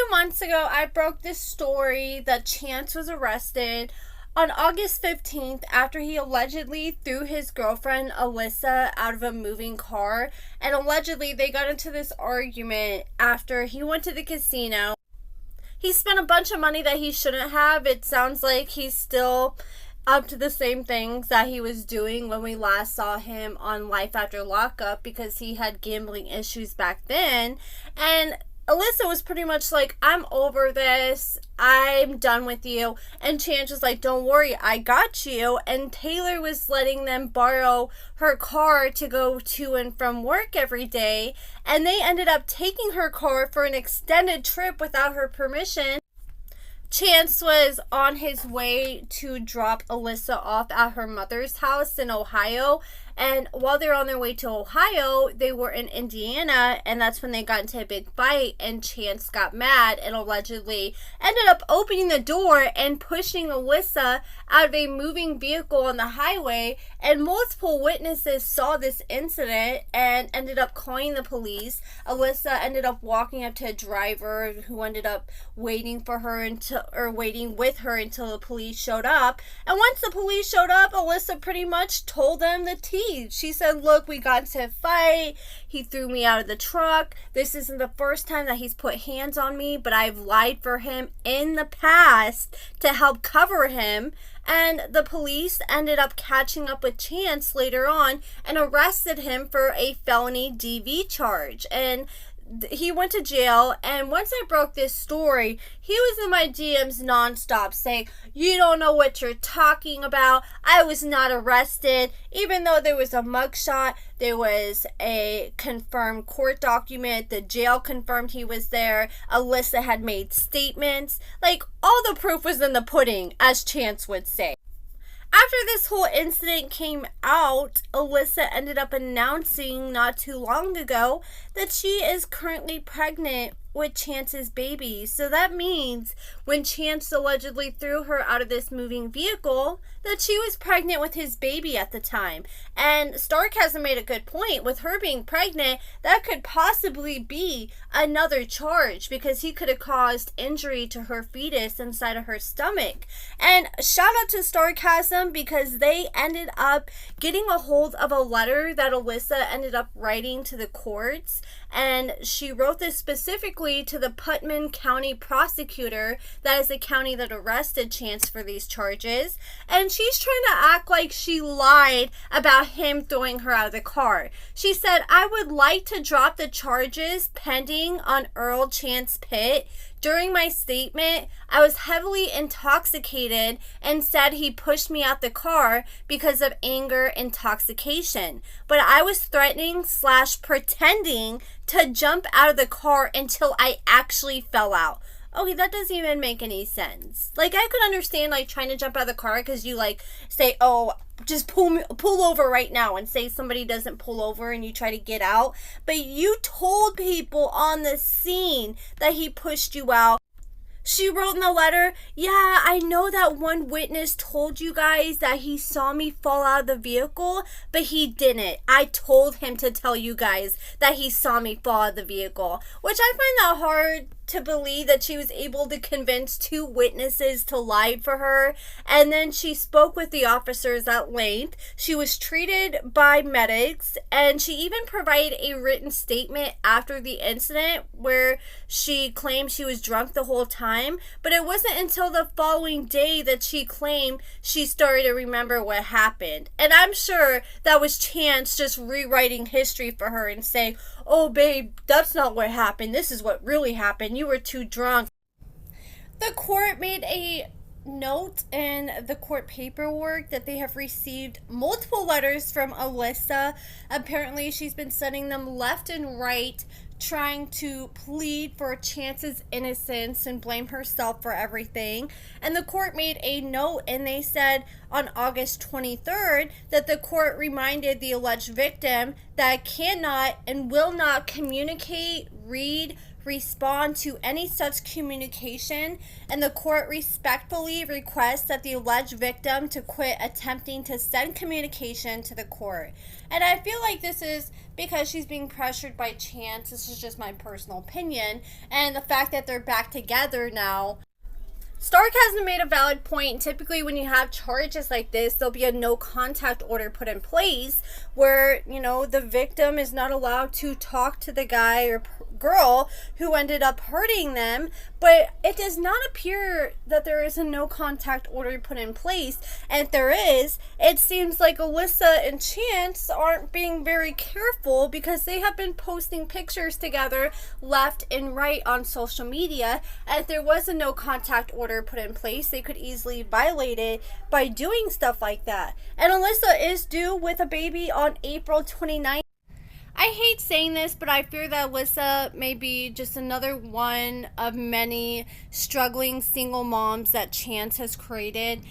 few months ago, I broke this story that Chance was arrested on August 15th after he allegedly threw his girlfriend Alyssa out of a moving car. And allegedly, they got into this argument after he went to the casino. He spent a bunch of money that he shouldn't have. It sounds like he's still up to the same things that he was doing when we last saw him on Life After Lockup, because he had gambling issues back then. And Alyssa was pretty much like, I'm over this. I'm done with you. And Chance was like, don't worry, I got you. And Taylor was letting them borrow her car to go to and from work every day. And they ended up taking her car for an extended trip without her permission. Chance was on his way to drop Alyssa off at her mother's house in Ohio. And while they were on their way to Ohio, they were in Indiana, and that's when they got into a big fight, and Chance got mad and allegedly ended up opening the door and pushing Alyssa out of a moving vehicle on the highway. And multiple witnesses saw this incident and ended up calling the police. Alyssa ended up walking up to a driver who ended up waiting with her until the police showed up. And once the police showed up, Alyssa pretty much told them the tea. She said, look, we got into a fight. He threw me out of the truck. This isn't the first time that he's put hands on me, but I've lied for him in the past to help cover him. And the police ended up catching up with Chance later on and arrested him for a felony DV charge. And he went to jail, and once I broke this story, he was in my DMs nonstop saying, you don't know what you're talking about. I was not arrested. Even though there was a mugshot, there was a confirmed court document, the jail confirmed he was there, Alyssa had made statements. Like, all the proof was in the pudding, as Chance would say. After this whole incident came out, Alyssa ended up announcing not too long ago that she is currently pregnant with Chance's baby. So that means when Chance allegedly threw her out of this moving vehicle, that she was pregnant with his baby at the time. And Stark hasn't made a good point. With her being pregnant, that could possibly be another charge, because he could have caused injury to her fetus inside of her stomach. And shout out to Sarcasm, because they ended up getting a hold of a letter that Alyssa ended up writing to the courts. And she wrote this specifically to the Putnam County prosecutor, that is the county that arrested Chance for these charges. And she's trying to act like she lied about him throwing her out of the car. She said, I would like to drop the charges pending on Earl Chance Pitt. During my statement, I was heavily intoxicated and said he pushed me out the car because of anger intoxication. But I was threatening / pretending to jump out of the car until I actually fell out. Okay, that doesn't even make any sense. Like, I could understand, like, trying to jump out of the car because you, like, say, oh, just pull over right now, and say somebody doesn't pull over and you try to get out. But you told people on the scene that he pushed you out. She wrote in the letter, yeah, I know that one witness told you guys that he saw me fall out of the vehicle, but he didn't. I told him to tell you guys that he saw me fall out of the vehicle. Which I find that hard to believe, that she was able to convince two witnesses to lie for her. And then she spoke with the officers at length. She was treated by medics, and she even provided a written statement after the incident where she claimed she was drunk the whole time. But it wasn't until the following day that she claimed she started to remember what happened. And I'm sure that was Chance just rewriting history for her and saying, oh babe, that's not what happened. This is what really happened. You were too drunk. The court made a note in the court paperwork that they have received multiple letters from Alyssa. Apparently she's been sending them left and right, trying to plead for Chance's innocence and blame herself for everything. And the court made a note, and they said on August 23rd that the court reminded the alleged victim that cannot and will not communicate, read, respond to any such communication, and the court respectfully requests that the alleged victim to quit attempting to send communication to the court. And I feel like this is because she's being pressured by Chance. This is just my personal opinion. And the fact that they're back together now. Stark hasn't made a valid point. Typically, when you have charges like this, there'll be a no contact order put in place where, you know, the victim is not allowed to talk to the guy or girl who ended up hurting them. But it does not appear that there is a no contact order put in place. And if there is, it seems like Alyssa and Chance aren't being very careful, because they have been posting pictures together left and right on social media. And if there was a no contact order put in place, they could easily violate it by doing stuff like that. And Alyssa is due with a baby on April 29th. I hate saying this, but I fear that Alyssa may be just another one of many struggling single moms that Chance has created.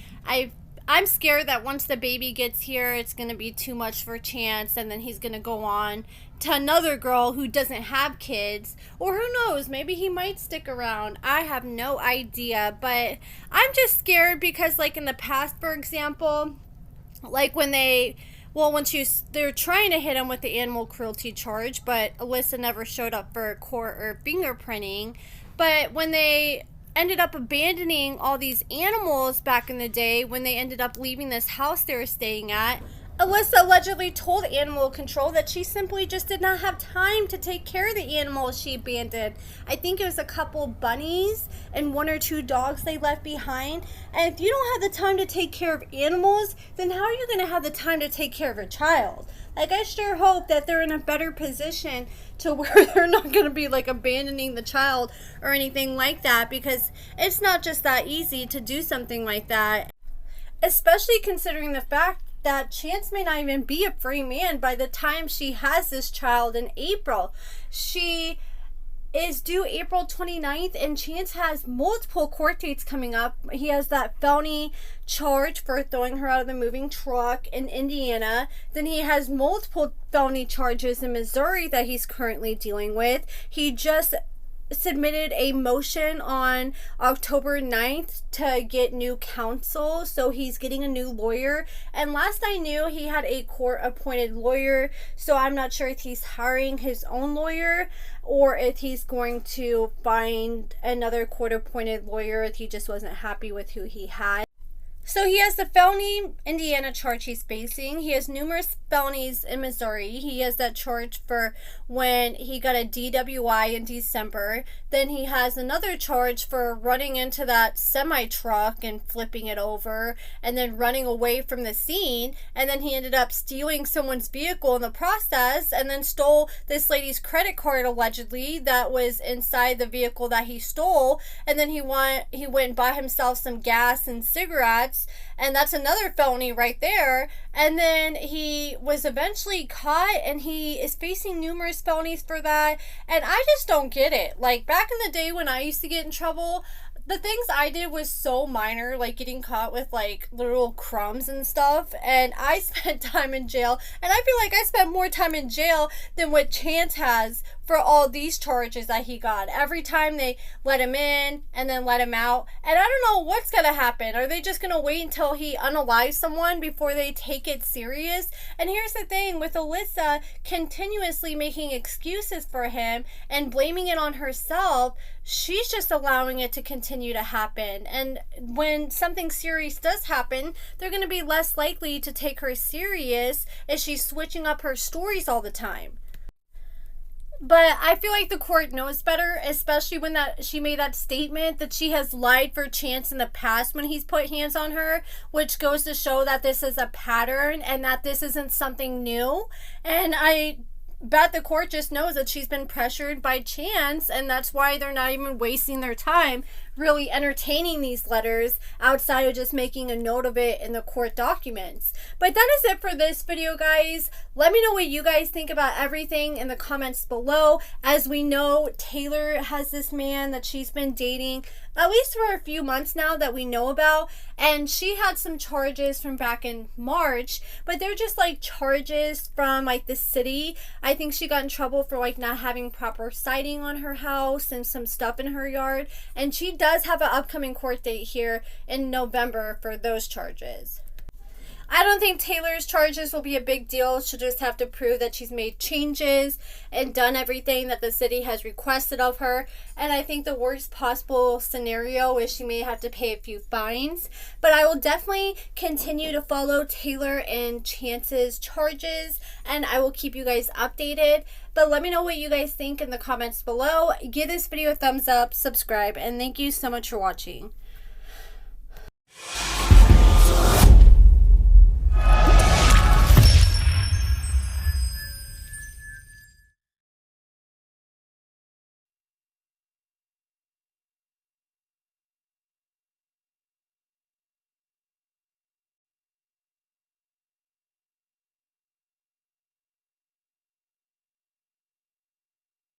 I'm scared that once the baby gets here, it's going to be too much for Chance, and then he's going to go on to another girl who doesn't have kids. Or who knows, maybe he might stick around. I have no idea, but I'm just scared because, like, in the past, for example, like when they're trying to hit him with the animal cruelty charge, but Alyssa never showed up for court or fingerprinting. But when they ended up abandoning all these animals back in the day, when they ended up leaving this house they were staying at, Alyssa allegedly told animal control that she simply just did not have time to take care of the animals she abandoned. I think it was a couple bunnies and 1 or 2 dogs they left behind. And if you don't have the time to take care of animals, then how are you going to have the time to take care of a child? Like, I sure hope that they're in a better position to where they're not going to be, like, abandoning the child or anything like that, because it's not just that easy to do something like that, especially considering the fact that Chance may not even be a free man by the time she has this child in April. She is due April 29th, and Chance has multiple court dates coming up. He has that felony charge for throwing her out of the moving truck in Indiana. Then he has multiple felony charges in Missouri that he's currently dealing with. He just submitted a motion on October 9th to get new counsel, so he's getting a new lawyer. And last I knew, he had a court appointed lawyer, so I'm not sure if he's hiring his own lawyer or if he's going to find another court appointed lawyer if he just wasn't happy with who he had. So he has the felony Indiana charge he's facing. He has numerous felonies in Missouri. He has that charge for when he got a DWI in December. Then he has another charge for running into that semi-truck and flipping it over and then running away from the scene. And then he ended up stealing someone's vehicle in the process and then stole this lady's credit card, allegedly, that was inside the vehicle that he stole. And then he went and bought himself some gas and cigarettes. And that's another felony right there. And then he was eventually caught, and he is facing numerous felonies for that. And I just don't get it. Like, back in the day when I used to get in trouble, the things I did was so minor, like getting caught with like little crumbs and stuff, and I spent time in jail, and I feel like I spent more time in jail than what Chance has for all these charges that he got. Every time they let him in and then let him out, and I don't know what's gonna happen. Are they just gonna wait until he unalives someone before they take it serious? And here's the thing with Alyssa continuously making excuses for him and blaming it on herself, she's just allowing it to continue to happen. And when something serious does happen, they're going to be less likely to take her serious if she's switching up her stories all the time. But I feel like the court knows better, especially when she made that statement that she has lied for Chance in the past when he's put hands on her, which goes to show that this is a pattern and that this isn't something new. And I bet the court just knows that she's been pressured by Chance, and that's why they're not even wasting their time really entertaining these letters outside of just making a note of it in the court documents. But that is it for this video, guys. Let me know what you guys think about everything in the comments below. As we know, Taylor has this man that she's been dating at least for a few months now that we know about, and she had some charges from back in March, but they're just like charges from like the city. I think she got in trouble for like not having proper siding on her house and some stuff in her yard, and she does have an upcoming court date here in November for those charges. I don't think Taylor's charges will be a big deal. She'll just have to prove that she's made changes and done everything that the city has requested of her. And I think the worst possible scenario is she may have to pay a few fines. But I will definitely continue to follow Taylor and Chance's charges, and I will keep you guys updated. But let me know what you guys think in the comments below. Give this video a thumbs up, subscribe, and thank you so much for watching.